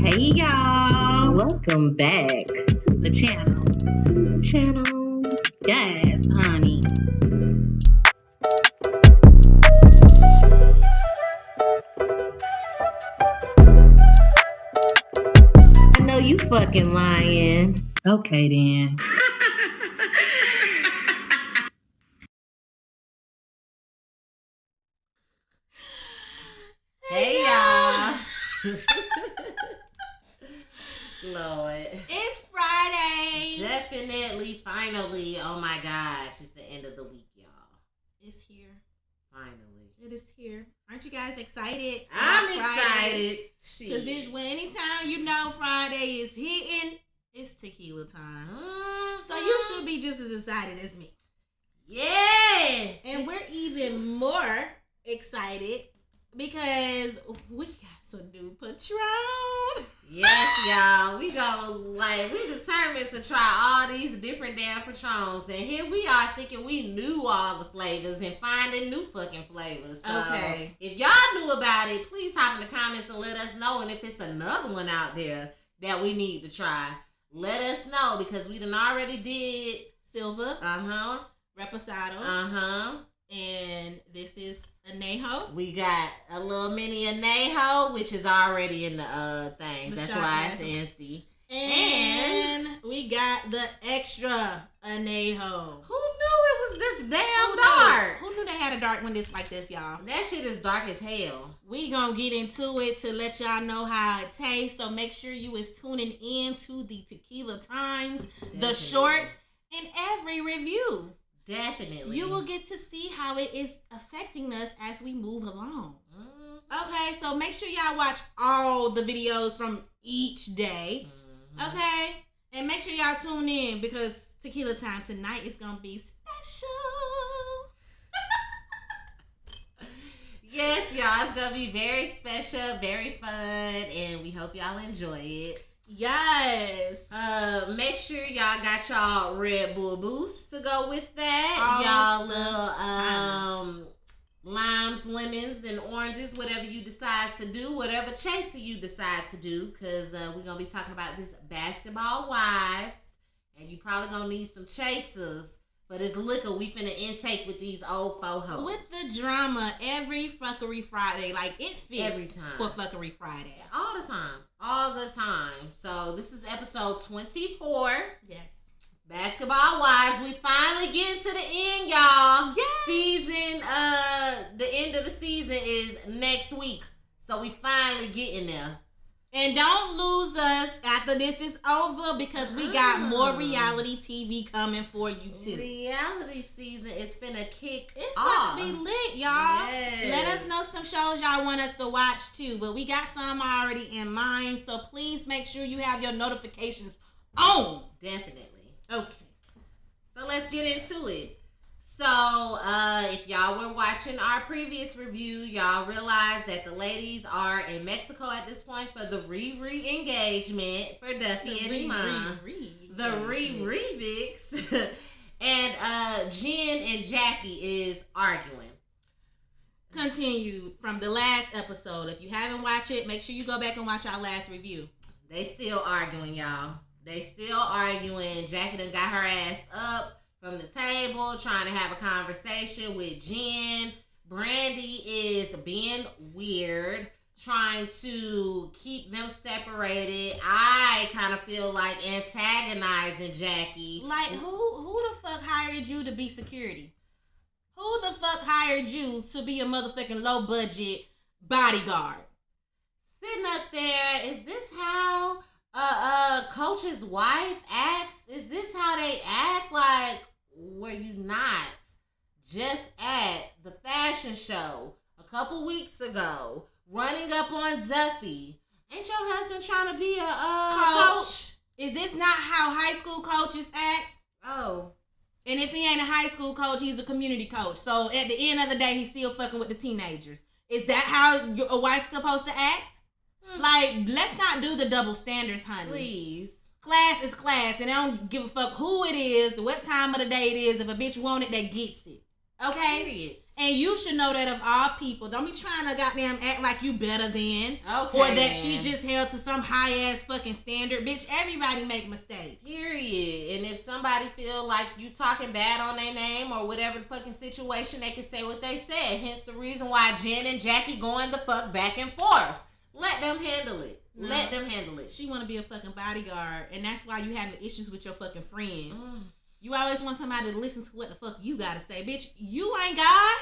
Hey y'all, Welcome back to the channel. Yes, honey. I know you fucking lying. Okay then. Hey y'all. Lord. It's Friday. Definitely, finally. Oh my gosh, it's the end of the week, y'all. It's here. Finally. It is here. Aren't you guys excited? I'm excited. Because this way, anytime you know Friday is hitting, it's tequila time. Mm-hmm. So you should be just as excited as me. Yes. And we're even more excited because we got some new Patron. Yes, y'all. We determined to try all these different damn Patrons. And here we are thinking we knew all the flavors and finding new fucking flavors. So Okay. if y'all knew about it, please hop in the comments and let us know. And if it's another one out there that we need to try, let us know because we done already did Silver. Uh-huh. Reposado. Uh-huh. And this is Anejo. We got a little mini Anejo, which is already in the things. That's why it's empty. And we got the extra Anejo. Who knew it was this damn dark? Who knew they had a dark one like this, y'all? That shit is dark as hell. We gonna get into it to let y'all know how it tastes. So make sure you is tuning in to the Tequila Times, the shorts, and every review. Definitely. You will get to see how it is affecting us as we move along. Mm-hmm. Okay, so make sure y'all watch all the videos from each day. Mm-hmm. Okay? And make sure y'all tune in because Tequila Time tonight is going to be special. Yes, y'all. It's going to be very special, very fun, and we hope y'all enjoy it. Yes. Make sure y'all got y'all Red Bull Boost to go with that. Y'all little limes, lemons, and oranges, whatever you decide to do, whatever chaser you decide to do, because we're gonna be talking about this basketball wives, and you probably gonna need some chasers for this liquor we finna intake with these old faux hoes. With the drama every fuckery Friday, like it fits every time for fuckery Friday. All the time. So this is episode 24. Yes. Basketball Wives. We finally getting to the end, y'all. Yes. Season, the end of the season is next week. So we finally getting there. And don't lose us after this is over because we got more reality TV coming for you too. Reality season is finna kick It's off. gonna be lit, y'all. Yes. Let us know some shows y'all want us to watch too. But we got some already in mind, so please make sure you have your notifications on. Definitely. Okay. So let's get into it. So, if y'all were watching our previous review, y'all realize that the ladies are in Mexico at this point for the re-engagement for Duffy and Iman. The re-remix. And Jen and Jackie is arguing. Continued from the last episode. If you haven't watched it, make sure you go back and watch our last review. They still arguing, y'all. They still arguing. Jackie done got her ass up from the table, trying to have a conversation with Jen. Brandy is being weird, trying to keep them separated. I kind of feel like antagonizing Jackie. Like, who the fuck hired you to be security? Who the fuck hired you to be a motherfucking low budget bodyguard? Sitting up there, is this how Coach's wife acts? Is this how they act? Like, were you not just at the fashion show a couple weeks ago, running up on Duffy? Ain't your husband trying to be a coach? Is this not how high school coaches act? Oh. And if he ain't a high school coach, he's a community coach. So at the end of the day, he's still fucking with the teenagers. Is that how a wife's supposed to act? Like, let's not do the double standards, honey. Please. Class is class, and I don't give a fuck who it is, what time of the day it is. If a bitch want it, they gets it. Okay? Period. And you should know that of all people. Don't be trying to goddamn act like you better than. Okay. Or that she's just held to some high-ass fucking standard. Bitch, everybody make mistakes. Period. And if somebody feel like you talking bad on their name or whatever the fucking situation, they can say what they said. Hence the reason why Jen and Jackie going the fuck back and forth. Let them handle it. No. Let them handle it. She want to be a fucking bodyguard. And that's why you having issues with your fucking friends. You always want somebody to listen to what the fuck you gotta say. Bitch, you ain't God.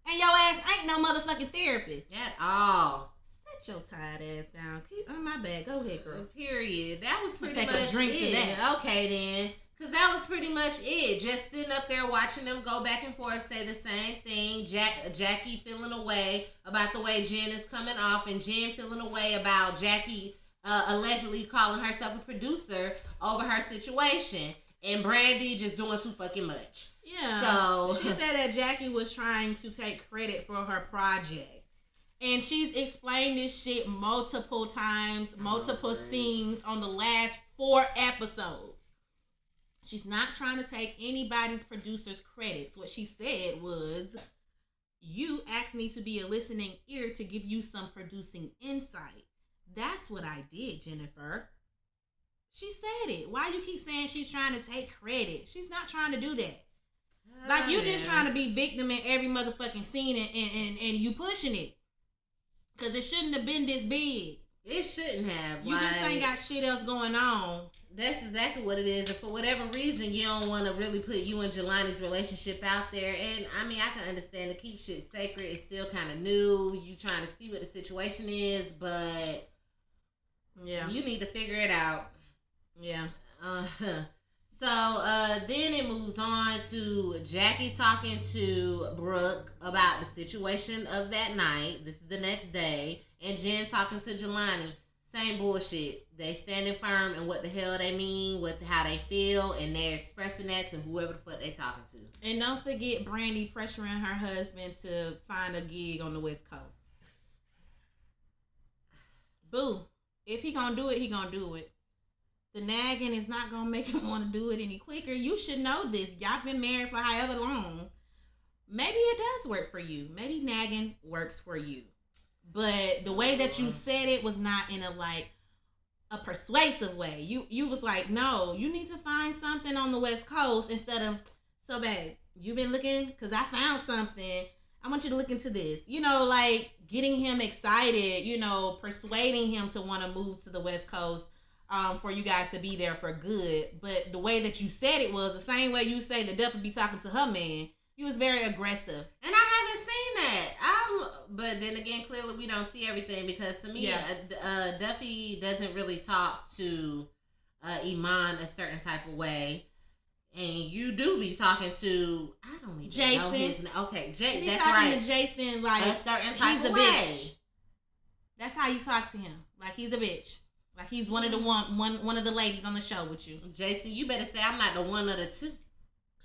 And your ass ain't no motherfucking therapist. At all. Set your tired ass down. On my bed. Go ahead, girl. Period. That was pretty take much a drink it. to that. Okay, then. Because that was pretty much it. Just sitting up there watching them go back and forth, say the same thing. Jackie feeling away about the way Jen is coming off, and Jen feeling away about Jackie allegedly calling herself a producer over her situation. And Brandy just doing too fucking much. Yeah. So she said that Jackie was trying to take credit for her project. And she's explained this shit multiple times, multiple scenes on the last 4 episodes. She's not trying to take anybody's producer's credits. What she said was, you asked me to be a listening ear to give you some producing insight. That's what I did, Jennifer. She said it. Why you keep saying she's trying to take credit? She's not trying to do that. Like, you just trying to be victim in every motherfucking scene and you pushing it. Because it shouldn't have been this big. It shouldn't have. You just ain't got shit else going on. That's exactly what it is. And for whatever reason, you don't want to really put you and Jelani's relationship out there. And, I mean, I can understand to keep shit sacred. It's still kind of new. You trying to see what the situation is. But yeah, you need to figure it out. Yeah. So then it moves on to Jackie talking to Brooke about the situation of that night. This is the next day. And Jen talking to Jelani. Same bullshit. They standing firm in what the hell they mean, how they feel, and they're expressing that to whoever the fuck they talking to. And don't forget Brandy pressuring her husband to find a gig on the West Coast. Boo. If he gonna do it, he gonna do it. The nagging is not going to make him want to do it any quicker. You should know this. Y'all been married for however long. Maybe it does work for you. Maybe nagging works for you. But the way that you said it was not in a persuasive way. You was like, no, you need to find something on the West Coast instead of, so babe, you been looking? Because I found something. I want you to look into this. You know, like getting him excited, you know, persuading him to want to move to the West Coast. For you guys to be there for good. But the way that you said it was the same way you say the Duff would be talking to her man. You was very aggressive. And I haven't seen that. But then again, clearly we don't see everything because to me, Duffy doesn't really talk to Iman a certain type of way. And you do be talking to, I don't even Jason. know his name. Okay, Jason. That's talking right. To Jason like a certain type he's of a way. bitch. That's how you talk to him. Like he's a bitch. Like he's one of the one of the ladies on the show with you. Jason, you better say I'm not the one or the two.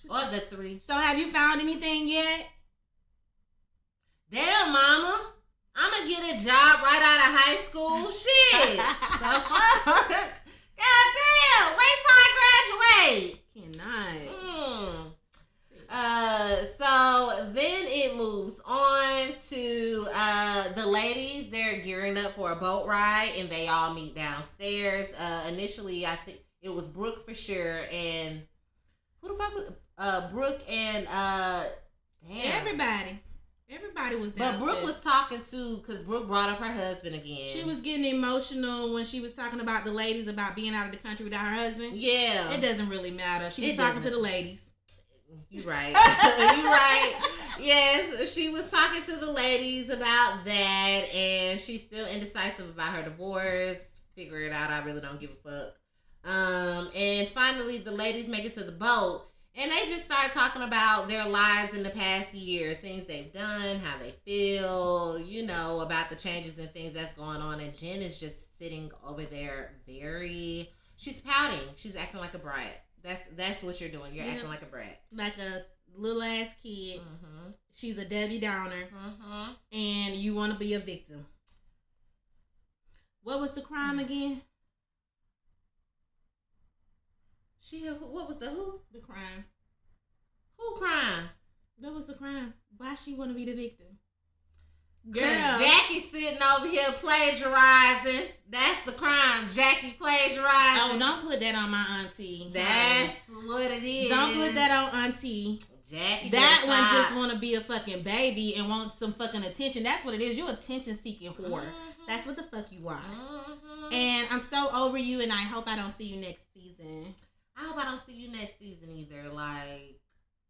Or the three. So have you found anything yet? Damn, mama. I'm going to get a job right out of high school. Shit. The fuck? God damn. Wait till I graduate. Cannot. So then it moves on to the ladies. They're gearing up for a boat ride and they all meet downstairs. Initially, I think it was Brooke for sure. And who the fuck was Brooke and damn. Everybody was downstairs. But Brooke was talking to, because Brooke brought up her husband again. She was getting emotional when she was talking about the ladies about being out of the country without her husband. Yeah. It doesn't really matter. She was talking to the ladies. You right. You right. Yes, she was talking to the ladies about that, and she's still indecisive about her divorce. Figure it out. I really don't give a fuck. And finally, the ladies make it to the boat, and they just start talking about their lives in the past year, things they've done, how they feel, you know, about the changes and things that's going on. And Jen is just sitting over there she's pouting. She's acting like a brat. That's what you're doing. You're acting like a brat. Like a little ass kid. Mm-hmm. She's a Debbie Downer. Mm-hmm. And you want to be a victim. What was the crime again? What was the who? The crime. Who crime? What was the crime? Why she want to be the victim? Girl, Jackie sitting over here plagiarizing. That's the crime. Jackie plagiarizing. Oh, don't put that on my auntie. That's what it is. Don't put that on auntie. Jackie. That one just want to be a fucking baby and want some fucking attention. That's what it is. You're attention seeking whore. Mm-hmm. That's what the fuck you are. Mm-hmm. And I'm so over you, and I hope I don't see you next season. I hope I don't see you next season either. Like,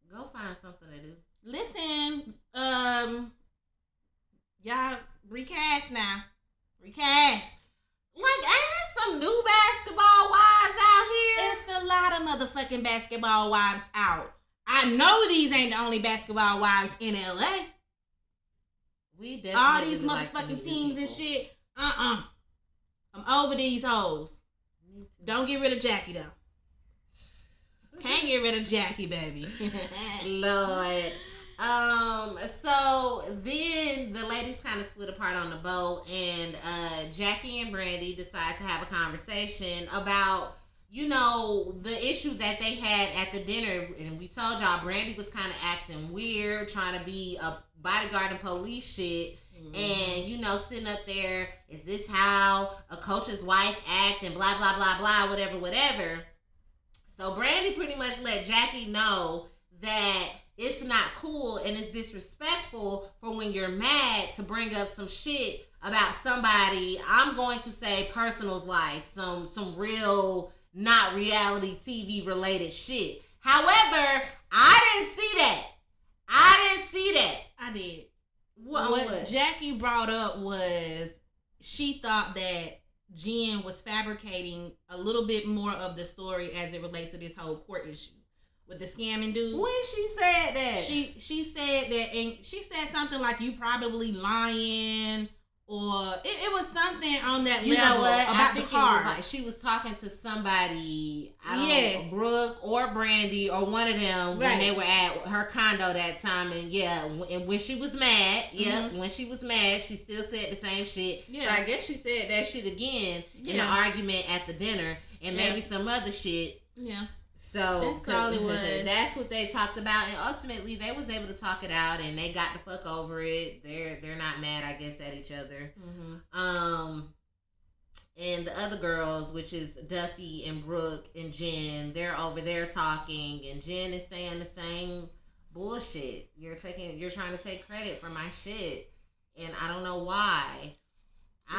go find something to do. Listen, y'all recast now. Recast. Like, ain't there some new basketball wives out here? It's a lot of motherfucking basketball wives out. I know these ain't the only basketball wives in LA. We definitely all these motherfucking teams and shit. I'm over these hoes. Don't get rid of Jackie though. Can't get rid of Jackie, baby. Lord. So then the ladies kind of split apart on the boat, and Jackie and Brandy decide to have a conversation about, you know, the issue that they had at the dinner. And we told y'all Brandy was kind of acting weird, trying to be a bodyguard and police shit. Mm-hmm. And, you know, sitting up there, is this how a coach's wife act, and blah, blah, blah, blah, whatever. So Brandy pretty much let Jackie know that it's not cool and it's disrespectful for when you're mad to bring up some shit about somebody, I'm going to say personal's life, some real, not reality TV related shit. However, I didn't see that. I did. What Jackie brought up was she thought that Jen was fabricating a little bit more of the story as it relates to this whole court issue with the scamming dude. When she said that, she said that, and she said something like, "You probably lying," or it was something on that level about the car. It was like she was talking to somebody, I don't know, Brooke or Brandy or one of them, when they were at her condo that time. And and when she was mad, when she was mad, she still said the same shit. So I guess she said that shit again in the argument at the dinner, and maybe some other shit. Yeah. So that's all it was. That's what they talked about, and ultimately they was able to talk it out, and they got the fuck over it. They're not mad, I guess, at each other. Mm-hmm. And the other girls, which is Duffy and Brooke and Jen, they're over there talking, and Jen is saying the same bullshit. You're trying to take credit for my shit, and I don't know why.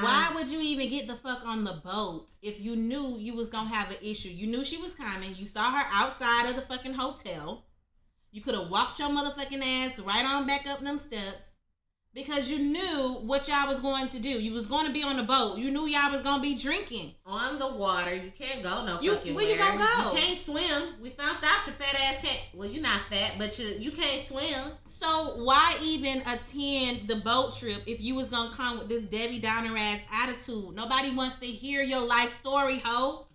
Why would you even get the fuck on the boat if you knew you was gonna have an issue? You knew she was coming. You saw her outside of the fucking hotel. You could have walked your motherfucking ass right on back up them steps because you knew what y'all was going to do. You was going to be on the boat. You knew y'all was going to be drinking. On the water. You can't go fucking where. You gonna go? You can't swim. We found out your fat ass can't. Well, you're not fat, but you can't swim. So why even attend the boat trip if you was going to come with this Debbie Downer ass attitude? Nobody wants to hear your life story, ho.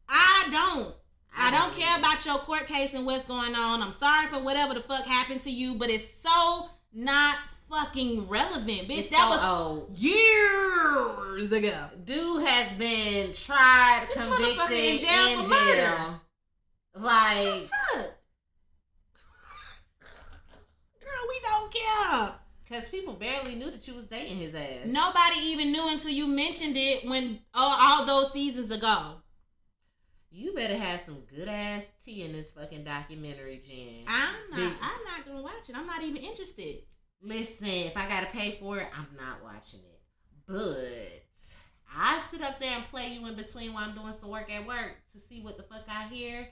I don't care about your court case and what's going on. I'm sorry for whatever the fuck happened to you, but it's so not fucking relevant, bitch. That was old. Years ago. Dude has been tried, convicted, in jail for murder. Like, what the fuck? Girl, we don't care. Because people barely knew that you was dating his ass. Nobody even knew until you mentioned it when all those seasons ago. You better have some good ass tea in this fucking documentary, Jen. I'm not gonna watch it. I'm not even interested. Listen, if I gotta pay for it, I'm not watching it. But I sit up there and play you in between while I'm doing some work at work to see what the fuck I hear.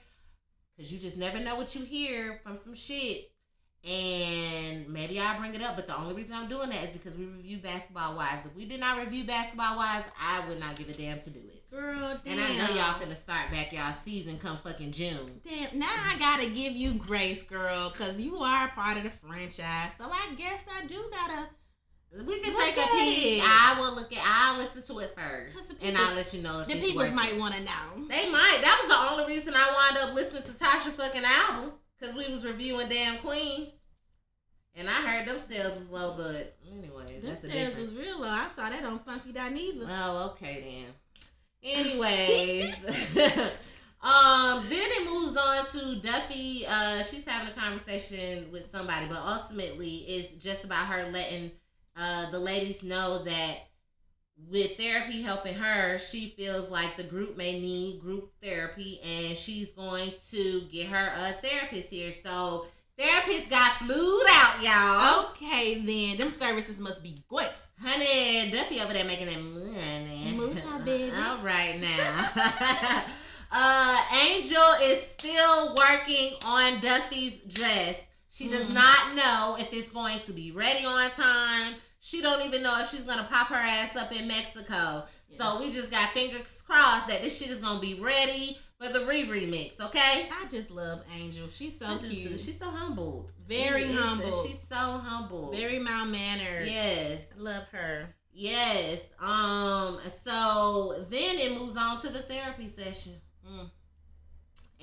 Cause you just never know what you hear from some shit. And maybe I'll bring it up, but the only reason I'm doing that is because we review Basketball Wives. If we did not review Basketball Wives, I would not give a damn to do it. Girl, damn. And I know y'all finna start back y'all season come fucking June. Damn, now I gotta give you grace, girl, because you are a part of the franchise. So I guess I do gotta. We can take a peek. I'll listen to it first. And I'll let you know if the it's people working. might want to know. They might. That was the only reason I wound up listening to Tasha fucking album. Because we was reviewing Damn Queens. And I heard them sales was low, but anyways, that's the difference. Them sales was real low. I saw that on Funky Dineva. Oh, okay then. Anyways, Then it moves on to Duffy. She's having a conversation with somebody, but ultimately it's just about her letting the ladies know that with therapy helping her, she feels like the group may need group therapy, and she's going to get her a therapist here. So therapist got flued out, y'all. Okay, then them services must be good. Honey, Duffy over there making that money. Move on, baby. All right now. Angel is still working on Duffy's dress. She does not know if it's going to be ready on time. She don't even know if she's going to pop her ass up in Mexico. Yeah. So we just got fingers crossed that this shit is going to be ready for the remix, okay? I just love Angel. She's so cute. She's so humbled. Very humble. She's so humble. Very mild-mannered. Yes. I love her. Yes. So then it moves on to the therapy session.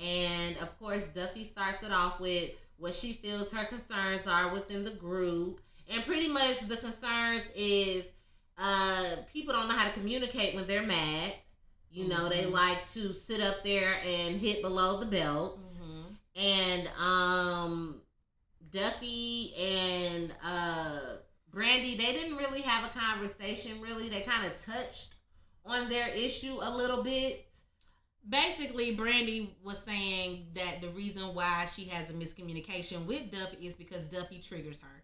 And of course, Duffy starts it off with what she feels her concerns are within the group. And pretty much the concerns is people don't know how to communicate when they're mad. You know, they like to sit up there and hit below the belt. And Duffy and Brandy, they didn't really have a conversation, really. They kind of touched on their issue a little bit. Basically, Brandy was saying that the reason why she has a miscommunication with Duffy is because Duffy triggers her.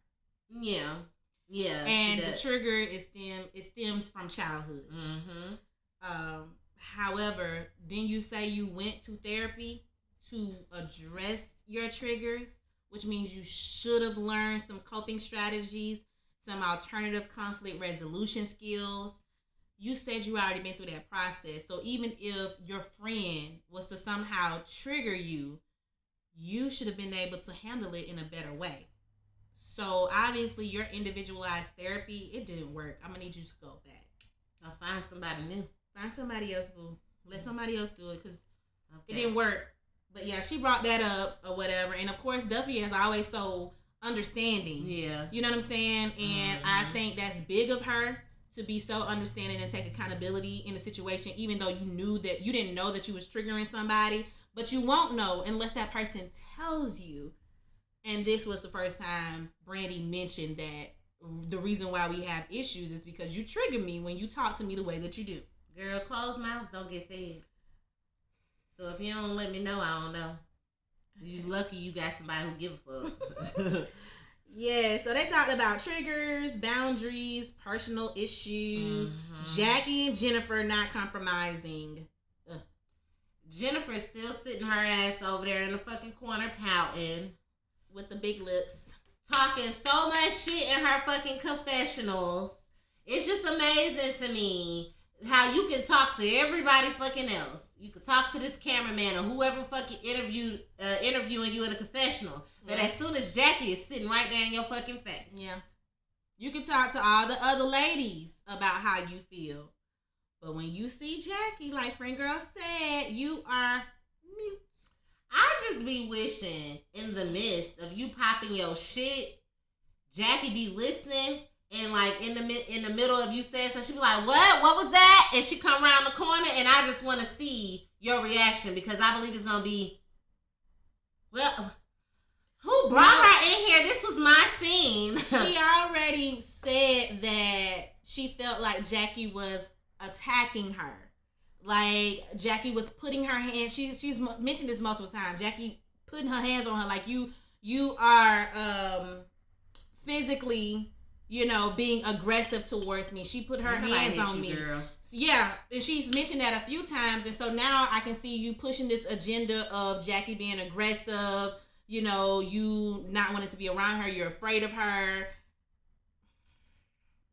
Yeah. And the trigger stems from childhood. However, then you say you went to therapy to address your triggers, which means you should have learned some coping strategies, some alternative conflict resolution skills. You said you already been through that process. So even if your friend was to somehow trigger you, you should have been able to handle it in a better way. So obviously your individualized therapy, it didn't work. I'm going to need you to go back. I'll find somebody new. Find somebody else, boo. Let somebody else do it because it didn't work. But yeah, she brought that up or whatever. And of course, Duffy is always so understanding. Yeah. You know what I'm saying? And I think that's big of her to be so understanding and take accountability in a situation, even though you didn't know that you was triggering somebody, but you won't know unless that person tells you. And this was the first time Brandy mentioned that the reason why we have issues is because you trigger me when you talk to me the way that you do. Girl, closed mouths don't get fed. So if you don't let me know, I don't know. You lucky you got somebody who give a fuck. Yeah, so they talked about triggers, boundaries, personal issues, Jackie and Jennifer not compromising. Jennifer's still sitting her ass over there in the fucking corner pouting. With the big lips. Talking so much shit in her fucking confessionals. It's just amazing to me how you can talk to everybody fucking else. You can talk to this cameraman or whoever fucking interviewing you in a confessional. But as soon as Jackie is sitting right there in your fucking face. Yeah. You can talk to all the other ladies about how you feel. But when you see Jackie, like Friend Girl said, you are mute. I just be wishing in the midst of you popping your shit, Jackie be listening and like in the middle of you saying something, she be like, what was that? And she come around the corner and I just want to see your reaction because I believe it's going to be, well, who brought her in here? This was my scene. She already said that she felt like Jackie was attacking her. Like, Jackie was putting her hands, she's mentioned this multiple times, Jackie putting her hands on her like you are physically, being aggressive towards me. She put her hands on me. Girl. Yeah, and she's mentioned that a few times, and so now I can see you pushing this agenda of Jackie being aggressive, you not wanting to be around her, you're afraid of her.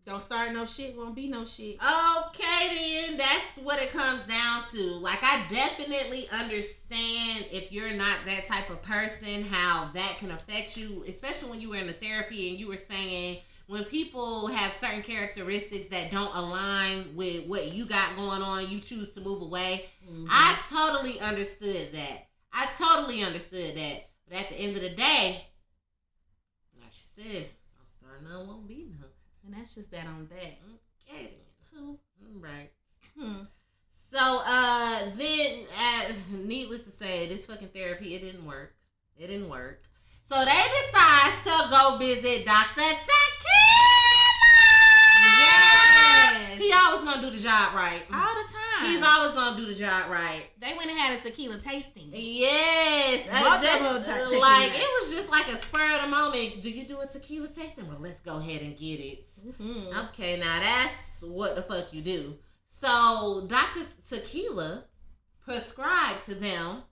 Don't start no shit, won't be no shit. Okay, then. That's what it comes down to. Like, I definitely understand if you're not that type of person, how that can affect you, especially when you were in the therapy and you were saying when people have certain characteristics that don't align with what you got going on, you choose to move away. I totally understood that. But at the end of the day, like she said, I'm starting to won't be none. And that's just that on that. Okay. Who? Right. So, then, needless this fucking therapy. It didn't work. So they decides to go visit Dr. Tequila. Yes. He always gonna do the job right. All the time. He's always gonna do the job right. They went and had a tequila tasting. Yes. Like, it was just like a spur of the moment. Do you do a tequila tasting? Well, let's go ahead and get it. Mm-hmm. Okay, now that's what the fuck you do. So Dr. Tequila prescribed to them,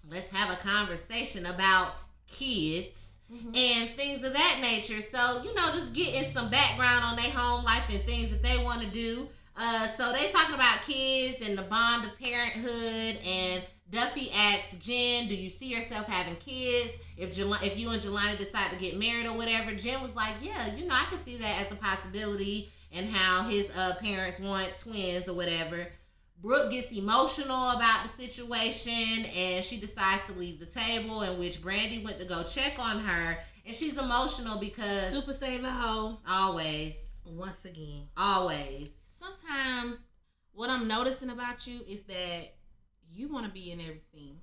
let's have a conversation about kids and things of that nature. So, just getting some background on their home life and things that they want to do. So they talking about kids and the bond of parenthood, and Duffy asks Jen, do you see yourself having kids? If you and Jelani decide to get married or whatever, Jen was like, yeah, I can see that as a possibility, and how his parents want twins or whatever. Brooke gets emotional about the situation, and she decides to leave the table, in which Brandy went to go check on her, and she's emotional because... Super saving hoe. Always. Once again. Always. Sometimes what I'm noticing about you is that you want to be in every scene.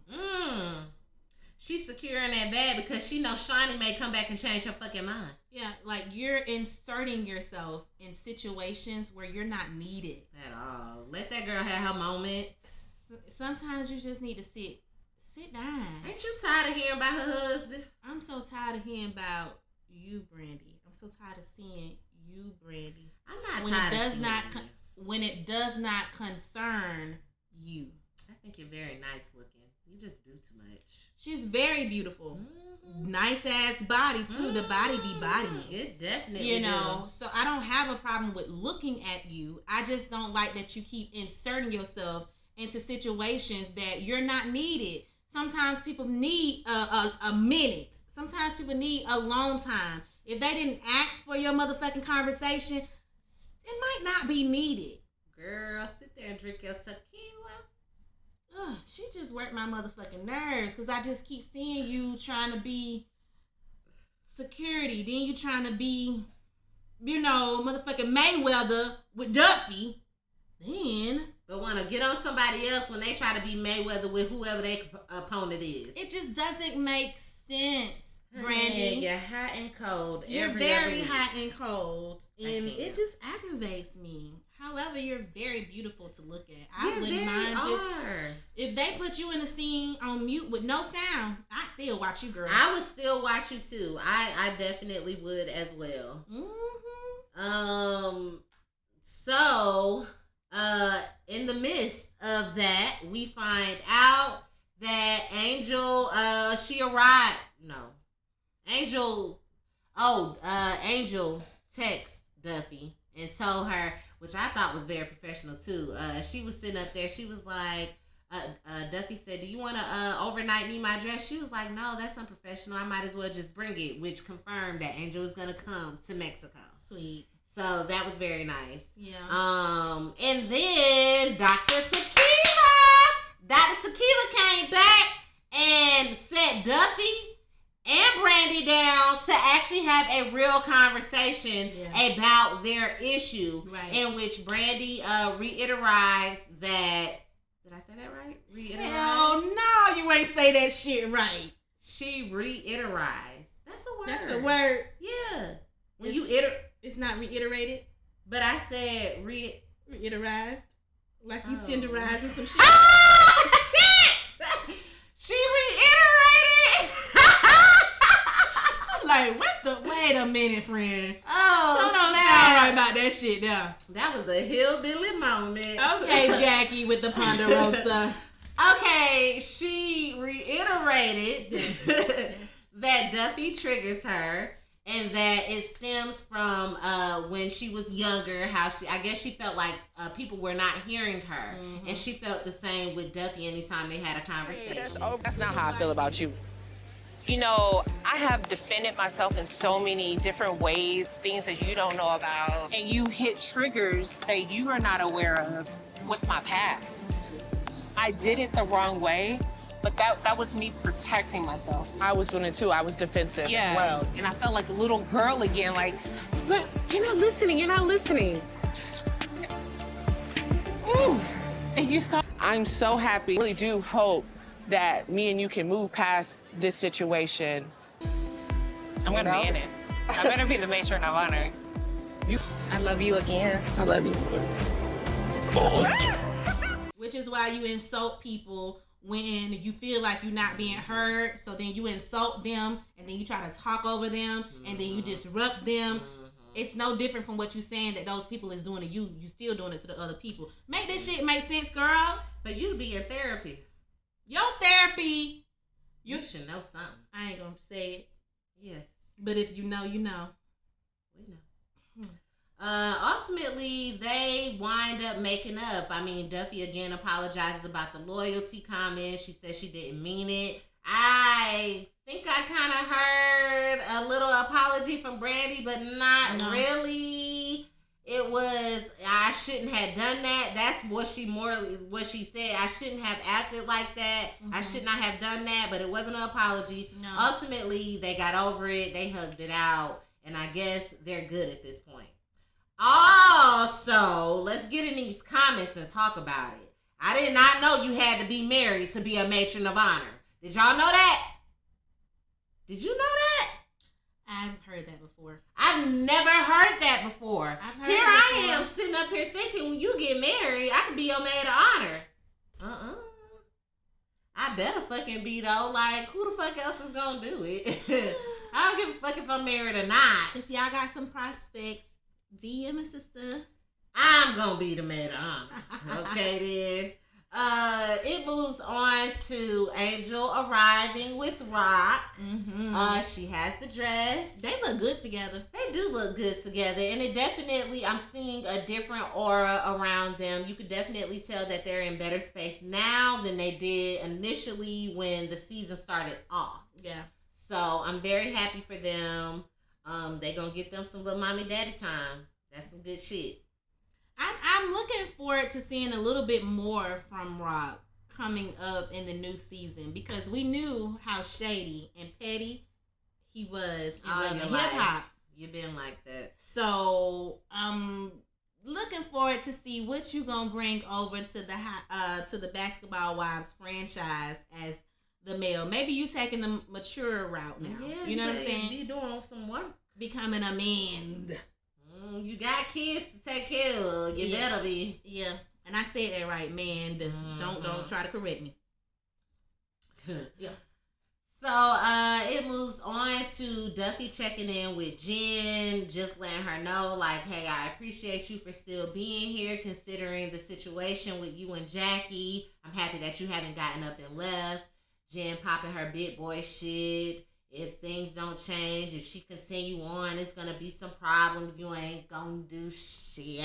She's secure in that bag because she knows Shani may come back and change her fucking mind. Yeah, like you're inserting yourself in situations where you're not needed. At all. Let that girl have her moment. Sometimes you just need to sit down. Ain't you tired of hearing about her husband? I'm so tired of hearing about you, Brandy. I'm so tired of seeing you, Brandy. I'm not tired of seeing you. When it does not concern you. I think you're very nice looking. You just do too much. She's very beautiful. Nice ass body too. The body be bodying. It definitely So I don't have a problem with looking at you. I just don't like that you keep inserting yourself into situations that you're not needed. Sometimes people need a minute. Sometimes people need a long time. If they didn't ask for your motherfucking conversation, it might not be needed. Girl, sit there and drink your tequila. She just worked my motherfucking nerves because I just keep seeing you trying to be security. Then you trying to be, motherfucking Mayweather with Duffy. But want to get on somebody else when they try to be Mayweather with whoever their opponent is. It just doesn't make sense, Brandy. You're hot and cold. You're very hot and cold. And it just aggravates me. However, you're very beautiful to look at. I wouldn't mind if they put you in a scene on mute with no sound, I'd still watch you, girl. I would still watch you too. I definitely would as well. So in the midst of that, we find out that Angel Angel texted Duffy and told her, which I thought was very professional too. She was sitting up there. She was like, Duffy said, do you want to overnight me my dress? She was like, no, that's unprofessional. I might as well just bring it, which confirmed that Angel is going to come to Mexico. Sweet. So that was very nice. Yeah. And then Dr. Tequila came back and set Duffy and Brandy down to actually have a real conversation about their issue, in which Brandy reiterized that. Did I say that right? Hell no, you ain't say that shit right. She reiterized. That's a word. That's a word. Yeah. When it's not reiterated, but I said reiterized, like you tenderizing some shit. Oh shit! She reiterated. Like, wait a minute, friend. Oh, don't sound right about that shit there. That was a hillbilly moment. Okay, Jackie with the Ponderosa. Okay, she reiterated that Duffy triggers her, and that it stems from when she was younger, how I guess she felt like people were not hearing her, and she felt the same with Duffy anytime they had a conversation. That's not how I feel about you. I have defended myself in so many different ways, things that you don't know about, and you hit triggers that you are not aware of with my past. I did it the wrong way, but that was me protecting myself. I was doing it too. I was defensive as well. And I felt like a little girl again, like, look, you're not listening. Ooh. And you saw. I'm so happy. I really do hope that me and you can move past this situation. I'm going to be in it. I better be the matron of honor. I love you again. I love you. Which is why you insult people when you feel like you're not being heard. So then you insult them, and then you try to talk over them, and then you disrupt them. It's no different from what you're saying that those people is doing to you. You still doing it to the other people. Make this shit make sense, girl. But you be in therapy. Your therapy. You should know something. I ain't gonna say it. Yes. But if you know, you know. We know. Ultimately, they wind up making up. I mean, Duffy again apologizes about the loyalty comment. She says she didn't mean it. I think I kind of heard a little apology from Brandy, but not really. It was, I shouldn't have done that. That's what she said. I shouldn't have acted like that. I should not have done that, but it wasn't an apology. No. Ultimately, they got over it. They hugged it out, and I guess they're good at this point. Also, let's get in these comments and talk about it. I did not know you had to be married to be a matron of honor. Did y'all know that? Did you know that? I've heard that before. I've never heard that before. Here I am sitting up here thinking when you get married, I could be your maid of honor. I better fucking be though. Like, who the fuck else is gonna do it? I don't give a fuck if I'm married or not. If y'all got some prospects, DM a sister. I'm gonna be the maid of honor. Okay then. It moves on to Angel arriving with Rock. She has the dress. They look good together. They do look good together, and it definitely, I'm seeing a different aura around them. You could definitely tell that they're in better space now than they did initially when the season started off. Yeah. So I'm very happy for them. They gonna get them some little mommy daddy time. That's some good shit. I'm looking forward to seeing a little bit more from Rock coming up in the new season, because we knew how shady and petty he was in Love and Hip Hop. You've been like that. So I'm looking forward to see what you gonna bring over to the Basketball Wives franchise as the male. Maybe you taking the mature route now. Yeah, you know what I'm saying? Be doing some work, becoming a man. You got kids to take care of. You better be. Yeah, and I said that right, man. Don't try to correct me. Yeah. So it moves on to Duffy checking in with Jen, just letting her know, like, hey, I appreciate you for still being here, considering the situation with you and Jackie. I'm happy that you haven't gotten up and left. Jen popping her big boy shit. If things don't change, if she continue on, it's gonna be some problems. You ain't gonna do shit.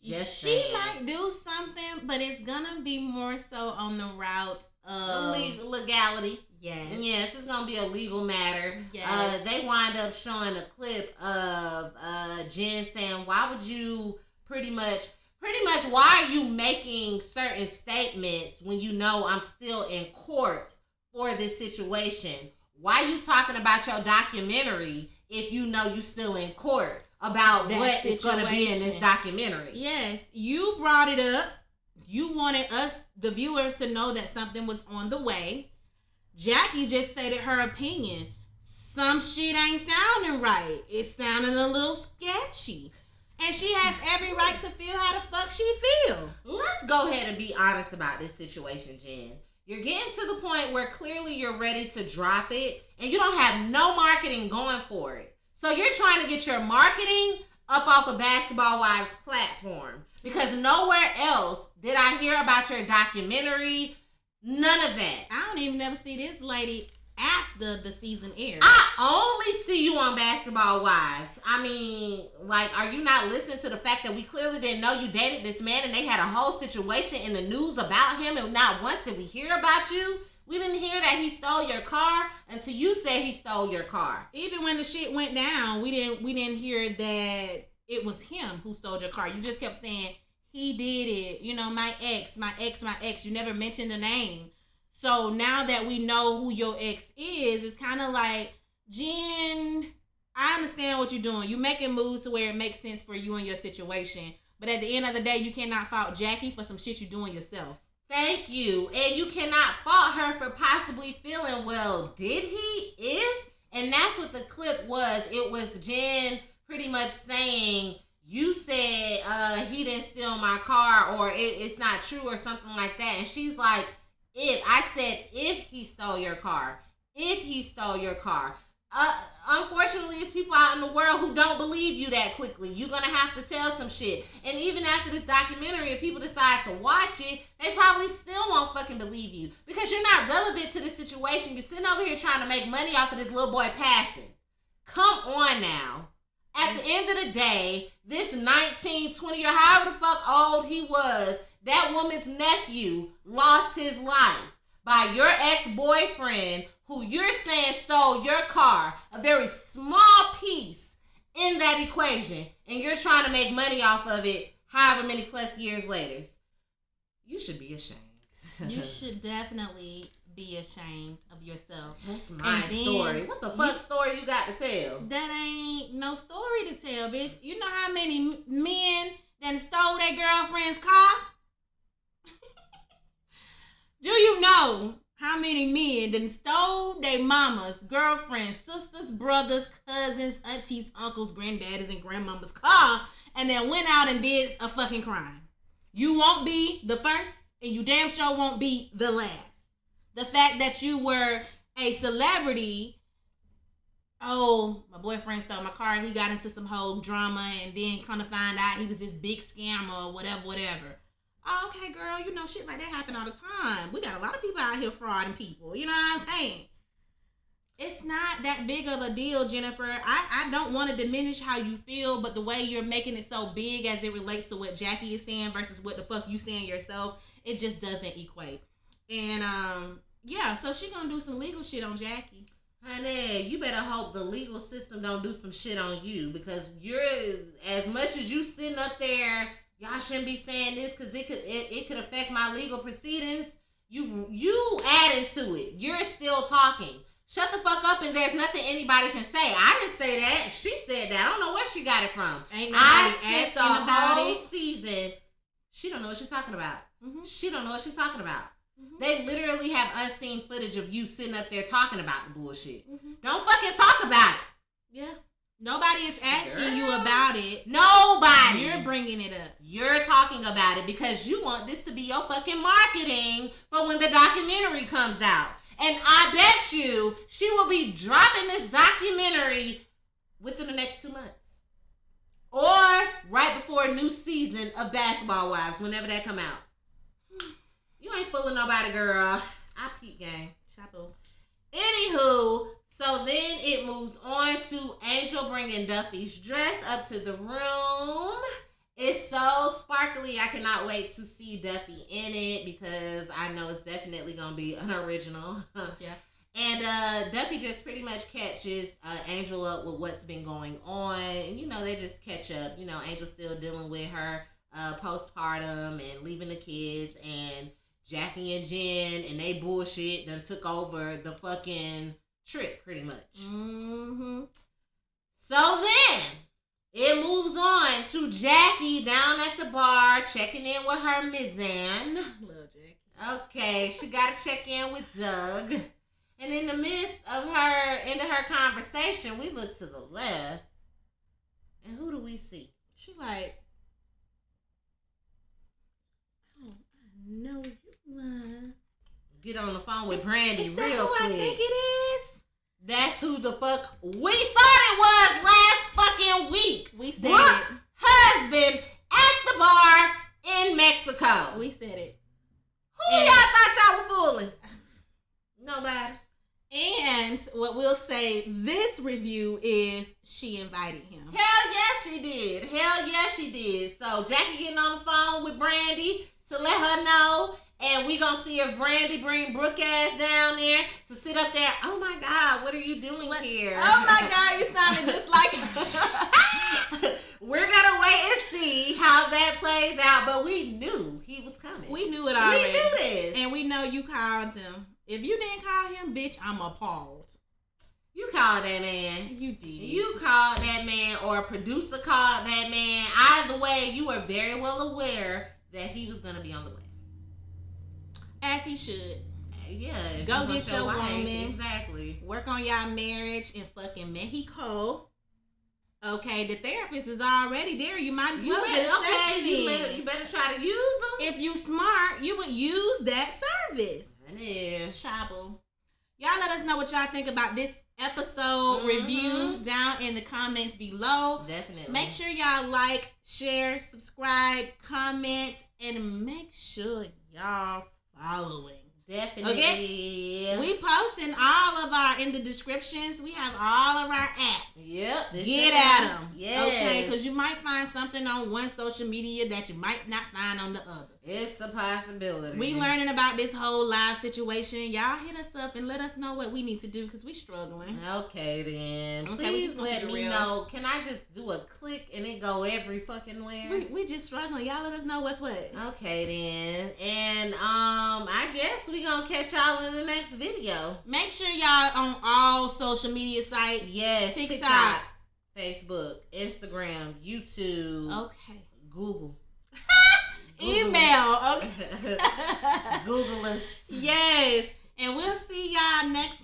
She might do something, but it's gonna be more so on the route of legality. Yes, it's gonna be a legal matter. Yes. They wind up showing a clip of Jen saying, "Why would you pretty much? Why are you making certain statements when you know I'm still in court for this situation? Why are you talking about your documentary if you know you still in court about that what is going to be in this documentary?" Yes, you brought it up. You wanted us, the viewers, to know that something was on the way. Jackie just stated her opinion. Some shit ain't sounding right. It's sounding a little sketchy. And she has every right to feel how the fuck she feel. Let's go ahead and be honest about this situation, Jen. You're getting to the point where clearly you're ready to drop it, and you don't have no marketing going for it. So you're trying to get your marketing up off of Basketball Wives platform, because nowhere else did I hear about your documentary. None of that. I don't even never see this lady after the season airs. I only see you on Basketball Wives. I mean, like, are you not listening to the fact that we clearly didn't know you dated this man and they had a whole situation in the news about him, and not once did we hear about you? We didn't hear that he stole your car until you said he stole your car. Even when the shit went down, we didn't hear that it was him who stole your car. You just kept saying he did it. You know, my ex. You never mentioned the name. So now that we know who your ex is, it's kind of like, Jen, I understand what you're doing. You're making moves to where it makes sense for you and your situation. But at the end of the day, you cannot fault Jackie for some shit you're doing yourself. Thank you. And you cannot fault her for possibly feeling, well, did he? If? And that's what the clip was. It was Jen pretty much saying, you said he didn't steal my car, or it's not true, or something like that. And she's like, if he stole your car. If he stole your car. Unfortunately, it's people out in the world who don't believe you that quickly. You're going to have to tell some shit. And even after this documentary, if people decide to watch it, they probably still won't fucking believe you. Because you're not relevant to the situation. You're sitting over here trying to make money off of this little boy passing. Come on now. At the end of the day, this 19, 20 or however the fuck old he was, that woman's nephew lost his life by your ex-boyfriend, who you're saying stole your car, a very small piece in that equation, and you're trying to make money off of it however many plus years later. You should be ashamed. You should definitely be ashamed of yourself. That's my story. What the fuck story you got to tell? That ain't no story to tell, bitch. You know how many men that stole their girlfriend's car? Do you know how many men that stole their mamas, girlfriends, sisters, brothers, cousins, aunties, uncles, granddaddies, and grandmamas' car, and then went out and did a fucking crime? You won't be the first, and you damn sure won't be the last. The fact that you were a celebrity, oh, my boyfriend stole my car, he got into some whole drama, and then kind of find out he was this big scammer or whatever. Oh, okay, girl, you know, shit like that happen all the time. We got a lot of people out here frauding people, you know what I'm saying? It's not that big of a deal, Jennifer. I don't want to diminish how you feel, but the way you're making it so big as it relates to what Jackie is saying versus what the fuck you saying yourself, it just doesn't equate. And, yeah, so she gonna do some legal shit on Jackie. Honey, you better hope the legal system don't do some shit on you, because you're, as much as you sitting up there, y'all shouldn't be saying this because it could affect my legal proceedings. You adding to it. You're still talking. Shut the fuck up, and there's nothing anybody can say. I didn't say that. She said that. I don't know where she got it from. Ain't nobody spent the whole season. She don't know what she's talking about. Mm-hmm. She don't know what she's talking about. Mm-hmm. They literally have unseen footage of you sitting up there talking about the bullshit. Mm-hmm. Don't fucking talk about it. Yeah. Nobody is asking you about it. Nobody. You're bringing it up. You're talking about it because you want this to be your fucking marketing for when the documentary comes out. And I bet you she will be dropping this documentary within the next 2 months. Or right before a new season of Basketball Wives, whenever that come out. You ain't fooling nobody, girl. I peep gang. Chapo. Anywho, so then it moves on to Angel bringing Duffy's dress up to the room. It's so sparkly. I cannot wait to see Duffy in it because I know it's definitely going to be an original. Yeah. And Duffy just pretty much catches Angel up with what's been going on. And, you know, they just catch up. You know, Angel's still dealing with her postpartum and leaving the kids. And Jackie and Jen and they bullshit done took over the fucking trip pretty much. Mm-hmm. So then it moves on to Jackie down at the bar checking in with her Mizan. Love Jackie. Okay, she got to check in with Doug. And in the midst of her conversation, we look to the left. And who do we see? She like, oh, I know you lying. Get on the phone with Brandy real quick. I think it is. That's who the fuck we thought it was last fucking week. We said Brooke, it. Husband at the bar in Mexico. We said it. Who y'all thought y'all were fooling? Nobody. And what we'll say this review is she invited him. Hell yes she did. Hell yes she did. So Jackie getting on the phone with Brandy to let her know. And we gonna see if Brandy bring Brooke ass down there to sit up there. Oh my God, what are you doing here? Oh my God, you sounded just like her. We're gonna wait and see how that plays out. But we knew he was coming. We knew it already. We knew this. And we know you called him. If you didn't call him, bitch, I'm appalled. You called that man. You did. You called that man, or a producer called that man. Either way, you were very well aware that he was gonna be on the way. As he should. Yeah. Go get your wife, woman. Exactly. Work on y'all marriage in fucking Mexico. Okay, the therapist is already there. You might as well get a session in. You better try to use them. If you smart, you would use that service. Yeah. Trouble. Y'all let us know what y'all think about this episode review down in the comments below. Definitely. Make sure y'all like, share, subscribe, comment, and make sure y'all following. Definitely. Okay? We posting all of our, in the descriptions, we have all of our apps. Yep. Get at them. Yes. Okay, because you might find something on one social media that you might not find on the other. It's a possibility. We learning about this whole live situation. Y'all hit us up and let us know what we need to do because we struggling. Okay, then. Okay, Please let me know. Can I just do a click and it go every fucking where? We just struggling. Y'all let us know what's what. Okay, then. And I guess we gonna catch y'all in the next video. Make sure y'all on all social media sites. Yes, TikTok, Facebook, Instagram, YouTube. Okay. Google. Email. Okay. Google us. Yes. And we'll see y'all next